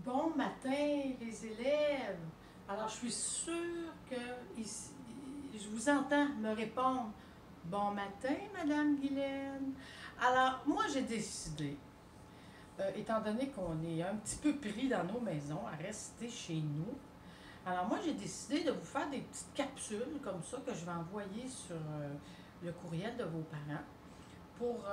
Bon matin, les élèves. Alors, je suis sûre que je vous entends me répondre. Bon matin, Madame Guylaine. Alors, moi, j'ai décidé, étant donné qu'on est un petit peu pris dans nos maisons, à rester chez nous. Alors, moi, j'ai décidé de vous faire des petites capsules comme ça que je vais envoyer sur le courriel de vos parents pour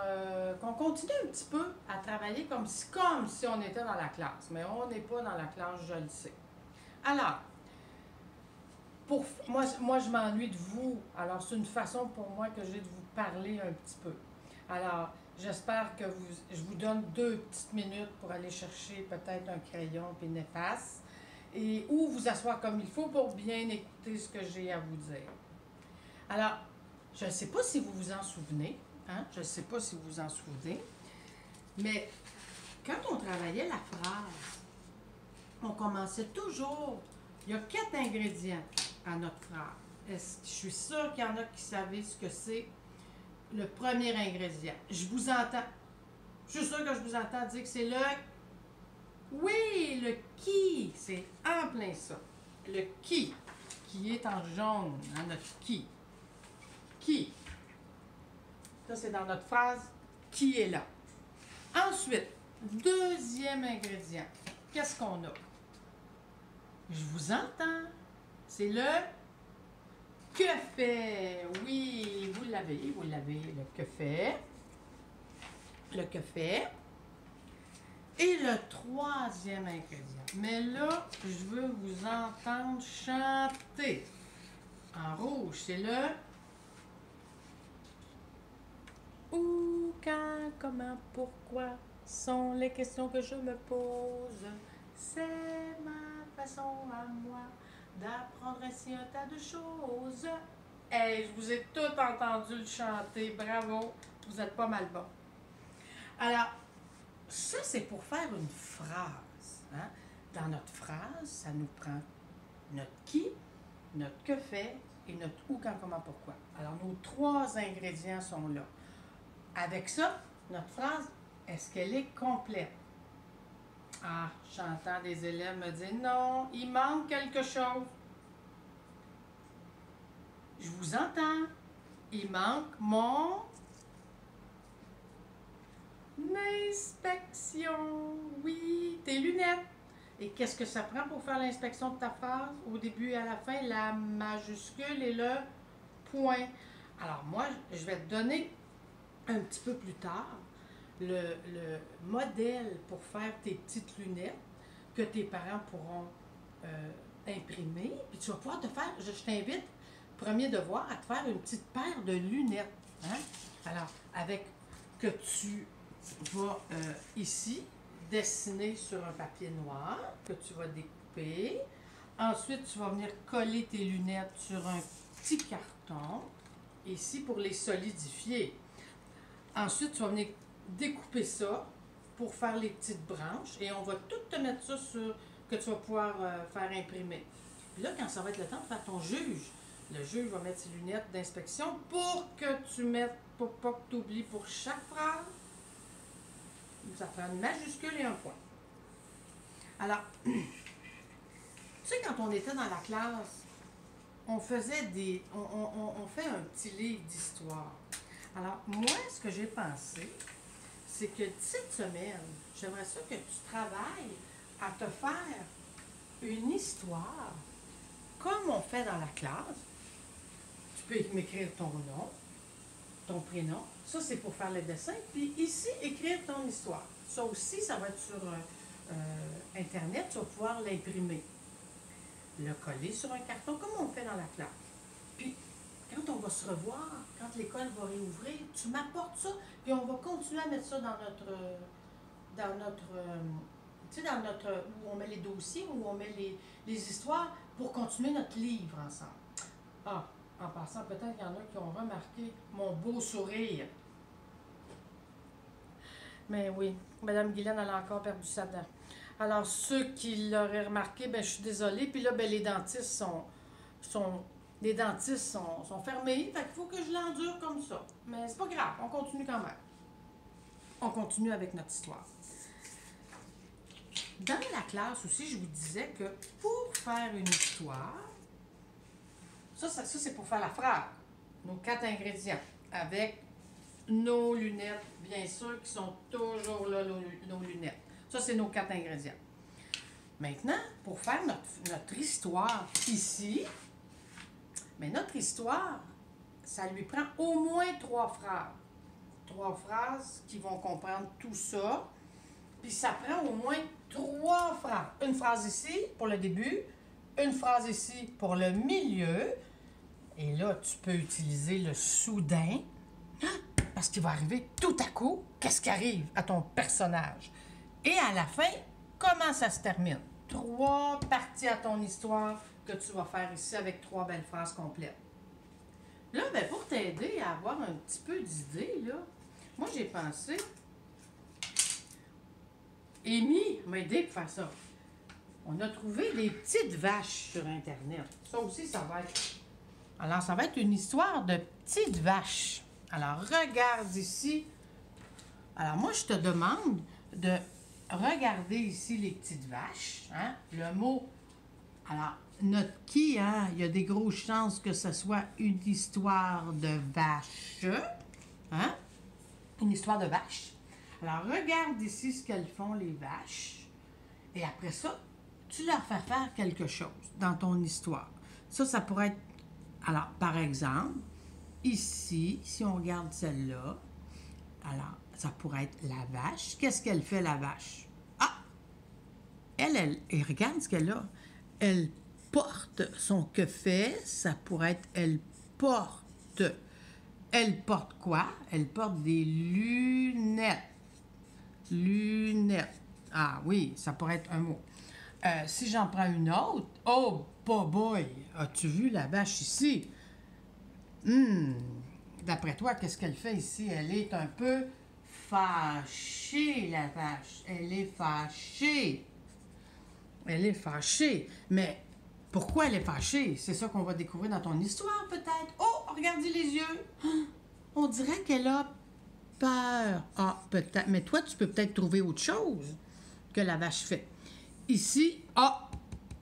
qu'on continue un petit peu à travailler comme si on était dans la classe. Mais on n'est pas dans la classe, je le sais. Alors, moi, je m'ennuie de vous. Alors, c'est une façon pour moi que j'ai de vous parler un petit peu. Alors, j'espère que je vous donne 2 petites minutes pour aller chercher peut-être un crayon et une efface ou vous asseoir comme il faut pour bien écouter ce que j'ai à vous dire. Alors, je ne sais pas si vous vous en souvenez, hein? Je ne sais pas si vous vous en souvenez, mais quand on travaillait la phrase, on commençait toujours. Il y a 4 ingrédients à notre phrase. Je suis sûre qu'il y en a qui savent ce que c'est le premier ingrédient. Je vous entends. Je suis sûre que je vous entends dire que c'est le... Oui, le qui. C'est en plein ça. Le qui est en jaune, hein, notre qui. Qui. Ça, c'est dans notre phrase qui est là. Ensuite, deuxième ingrédient. Qu'est-ce qu'on a? Je vous entends. C'est le que fait. Oui, vous l'avez. Le que fait. Le que fait. Et le troisième ingrédient. Mais là, je veux vous entendre chanter. En rouge, c'est le où, quand, comment, pourquoi sont les questions que je me pose. C'est ma façon à moi d'apprendre ainsi un tas de choses. Hey, je vous ai tout entendu le chanter. Bravo, vous êtes pas mal bon. Alors, ça, c'est pour faire une phrase. Hein? Dans notre phrase, ça nous prend notre qui, notre que fait et notre où, quand, comment, pourquoi. Alors, nos 3 ingrédients sont là. Avec ça, notre phrase, est-ce qu'elle est complète? Ah, j'entends des élèves me dire non, il manque quelque chose. Je vous entends. Il manque mon inspection. Oui, tes lunettes. Et qu'est-ce que ça prend pour faire l'inspection de ta phrase? Au début et à la fin, la majuscule et le point. Alors moi, je vais te donner un petit peu plus tard le modèle pour faire tes petites lunettes que tes parents pourront imprimer. Puis tu vas pouvoir te faire, je t'invite, premier devoir, à te faire une petite paire de lunettes. Hein? Alors, avec que tu vas ici dessiner sur un papier noir que tu vas découper. Ensuite, tu vas venir coller tes lunettes sur un petit carton, ici pour les solidifier. Ensuite, tu vas venir découper ça pour faire les petites branches et on va tout te mettre ça sur que tu vas pouvoir faire imprimer. Puis là, quand ça va être le temps de faire ton juge, le juge va mettre ses lunettes d'inspection pour que tu mettes, pour pas que tu oublies pour chaque phrase. Ça prend une majuscule et un point. Alors, tu sais, quand on était dans la classe, on faisait on fait un petit livre d'histoire. Alors, moi, ce que j'ai pensé, c'est que cette semaine, j'aimerais ça que tu travailles à te faire une histoire comme on fait dans la classe. Tu peux m'écrire ton nom, ton prénom. Ça, c'est pour faire le dessin. Puis ici, écrire ton histoire. Ça aussi, ça va être sur Internet. Tu vas pouvoir l'imprimer. Le coller sur un carton, comme on fait dans la classe. Puis, quand on va se revoir, quand l'école va réouvrir, tu m'apportes ça, puis on va continuer à mettre ça dans notre tu sais, dans notre, où on met les dossiers, où on met les histoires, pour continuer notre livre ensemble. Ah, en passant, peut-être qu'il y en a qui ont remarqué mon beau sourire. Mais oui, Madame Guylaine, elle a encore perdu sa dent. Alors, ceux qui l'auraient remarqué, ben, je suis désolée. Puis là, ben, les dentistes sont fermés. Fait qu'il faut que je l'endure comme ça. Mais c'est pas grave, on continue quand même. On continue avec notre histoire. dans la classe aussi, je vous disais que pour faire une histoire, ça c'est pour faire la phrase, nos 4 ingrédients, avec nos lunettes, bien sûr, qui sont toujours là, nos lunettes. Ça, c'est nos 4 ingrédients. Maintenant, pour faire notre histoire ici, mais notre histoire, ça lui prend au moins 3 phrases. 3 phrases qui vont comprendre tout ça. Puis ça prend au moins 3 phrases. Une phrase ici pour le début, une phrase ici pour le milieu. Et là, tu peux utiliser le soudain, parce qu'il va arriver tout à coup, qu'est-ce qui arrive à ton personnage. Et à la fin, comment ça se termine. 3 parties à ton histoire que tu vas faire ici avec 3 belles phrases complètes. Là, ben, pour t'aider à avoir un petit peu d'idée, là, moi j'ai pensé, Amy m'a aidé pour faire ça. On a trouvé des petites vaches sur Internet. Ça aussi, ça va être... Alors, ça va être une histoire de petites vaches. Alors, regarde ici. Alors, moi, je te demande de regarder ici les petites vaches. Hein? Le mot... Alors, notre qui, hein? Il y a des grosses chances que ce soit une histoire de vache. Hein? Une histoire de vache. Alors, regarde ici ce qu'elles font, les vaches. Et après ça, tu leur fais faire quelque chose dans ton histoire. Ça pourrait être... Alors, par exemple, ici, si on regarde celle-là, alors, ça pourrait être la vache. Qu'est-ce qu'elle fait, la vache? Ah! Et regarde ce qu'elle a. Elle porte son que fait, ça pourrait être elle porte. Elle porte quoi? Elle porte des lunettes. Lunettes. Ah oui, ça pourrait être un mot. Si j'en prends une autre, oh, boy, as-tu vu la vache ici? D'après toi, qu'est-ce qu'elle fait ici? Elle est un peu fâchée, la vache. Elle est fâchée. Elle est fâchée. Mais pourquoi elle est fâchée? C'est ça qu'on va découvrir dans ton histoire, peut-être. Oh, regardez les yeux. On dirait qu'elle a peur. Ah, peut-être. Mais toi, tu peux peut-être trouver autre chose que la vache fait. Ici,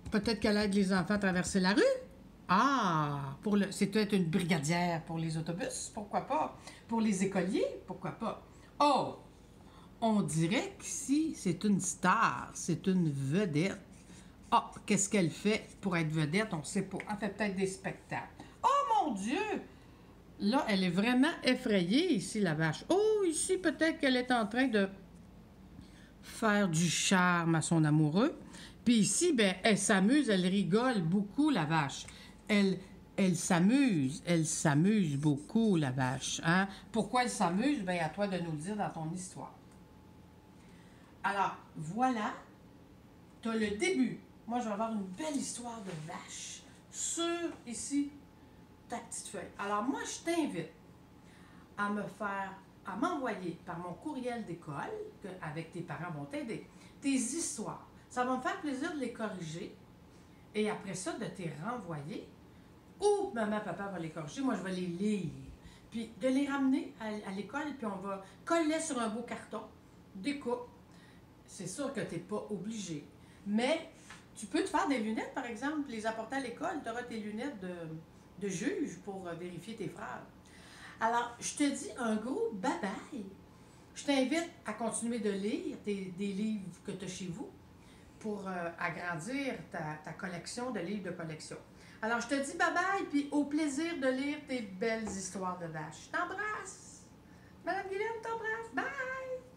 peut-être qu'elle aide les enfants à traverser la rue. Ah, c'est peut-être une brigadière pour les autobus, pourquoi pas? Pour les écoliers, pourquoi pas? Oh, on dirait qu'ici, c'est une star, c'est une vedette. Ah, qu'est-ce qu'elle fait pour être vedette? On ne sait pas. Elle fait peut-être des spectacles. Oh mon Dieu! Là, elle est vraiment effrayée ici, la vache. Oh, ici, peut-être qu'elle est en train de faire du charme à son amoureux. Puis ici, ben, elle s'amuse, elle rigole beaucoup, la vache. Elle s'amuse beaucoup, la vache. Hein? Pourquoi elle s'amuse? Ben, à toi de nous le dire dans ton histoire. Alors, voilà, tu as le début. Moi, je vais avoir une belle histoire de vache sur, ici, ta petite feuille. Alors, moi, je t'invite à m'envoyer par mon courriel d'école, avec tes parents vont t'aider, tes histoires. Ça va me faire plaisir de les corriger et après ça, de te renvoyer. Ou maman, papa va les corriger, moi je vais les lire. Puis de les ramener à l'école, puis on va coller sur un beau carton, découpe. C'est sûr que tu n'es pas obligé. Mais tu peux te faire des lunettes, par exemple, les apporter à l'école. Tu auras tes lunettes de juge pour vérifier tes phrases. Alors, je te dis un gros bye-bye. Je t'invite à continuer de lire des livres que tu as chez vous pour agrandir ta collection de livres de collection. Alors, je te dis bye-bye, puis au plaisir de lire tes belles histoires de vaches. Je t'embrasse. Madame Guylaine t'embrasse. Bye!